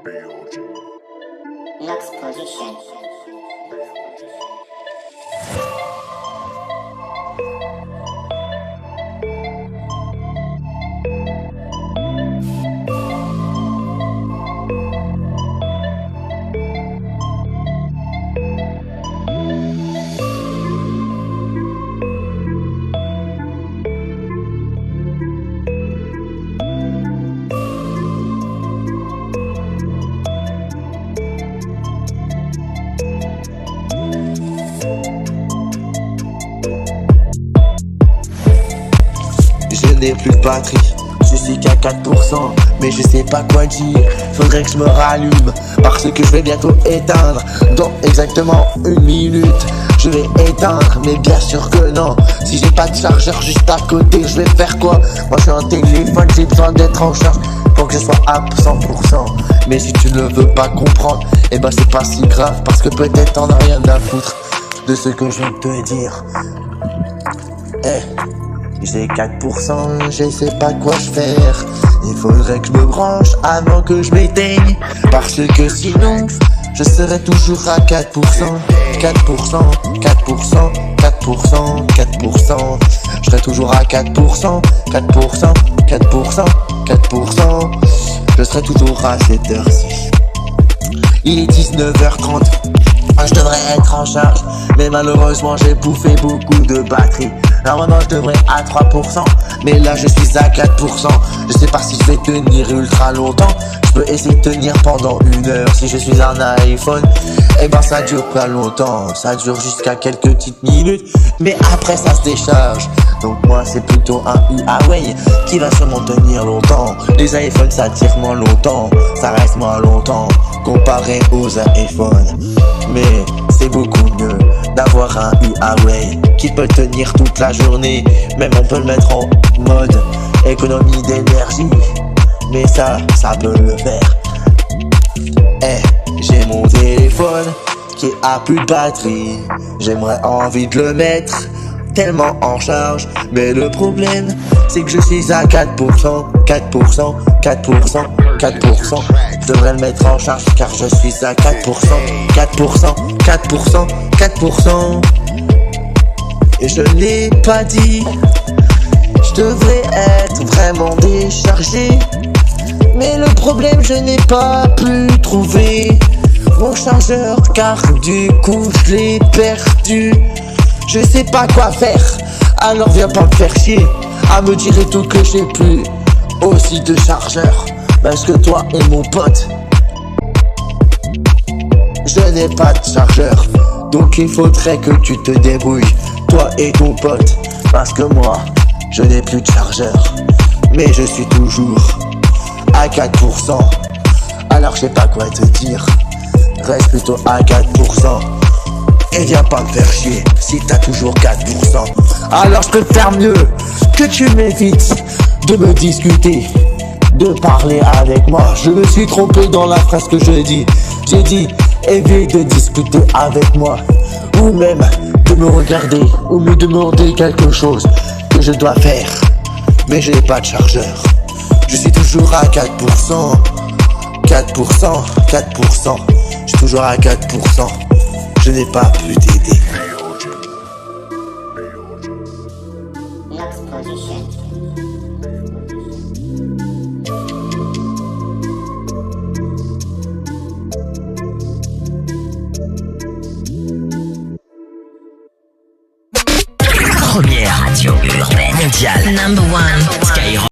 Lux position. Je n'ai plus de batterie, je suis qu'à 4%, mais je sais pas quoi dire. Faudrait que je me rallume, parce que je vais bientôt éteindre. Dans exactement 1 minute, je vais éteindre, mais bien sûr que non. Si j'ai pas de chargeur juste à côté, je vais faire quoi? Moi je suis un téléphone, j'ai besoin d'être en charge pour que je sois à 100%. Mais si tu ne veux pas comprendre, eh ben c'est pas si grave, parce que peut-être t'en as rien à foutre de ce que je viens de te dire. J'ai 4%, je sais pas quoi faire. Il faudrait que je me branche avant que je m'éteigne, parce que sinon je serai toujours à 4%. 4%, 4%, 4%, 4%. Je serai toujours à 4%, 4%, 4%, 4%. Je serai toujours à cette heure-ci. Il est 19h30. Je devrais être en charge, mais malheureusement j'ai bouffé beaucoup de batterie. Normalement je devrais à 3%, mais là je suis à 4%. Je sais pas si je vais tenir ultra longtemps. Je peux essayer de tenir pendant 1 heure. Si je suis un iPhone, eh ben ça dure pas longtemps. Ça dure jusqu'à quelques petites minutes, mais après ça se décharge. Donc moi c'est plutôt un Huawei qui va sûrement tenir longtemps. Les iPhones ça tire moins longtemps, ça reste moins longtemps comparé aux iPhones. Mais c'est beaucoup mieux d'avoir un Huawei qui peut tenir toute la journée. Même on peut le mettre en mode économie d'énergie, mais ça peut le faire. J'ai mon téléphone qui a plus de batterie. J'aimerais envie de le mettre tellement en charge, mais le problème c'est que je suis à 4%, 4%, 4%, 4%. Je devrais le mettre en charge car je suis à 4%, 4%, 4%, 4%. Et je l'ai pas dit, je devrais être vraiment déchargé, mais le problème je n'ai pas pu trouver mon chargeur car du coup je l'ai perdu. Je sais pas quoi faire, alors viens pas me faire chier à me dire et tout que j'ai plus aussi de chargeur, parce que toi et mon pote, je n'ai pas de chargeur. Donc il faudrait que tu te débrouilles, toi et ton pote, parce que moi je n'ai plus de chargeur, mais je suis toujours à 4%. Alors je sais pas quoi te dire, reste plutôt à 4%. Et viens pas me faire chier si t'as toujours 4%. Alors je préfère mieux que tu m'évites de me discuter, de parler avec moi. Je me suis trompé dans la phrase que je dis. J'ai dit évite de discuter avec moi, ou même de me regarder, ou me demander quelque chose que je dois faire. Mais j'ai pas de chargeur. Je suis toujours à 4%. 4%, 4%. Je suis toujours à 4%. Je n'ai pas pu t'aider. Lux position. Première radio urbaine mondiale. Number one. Skyrock.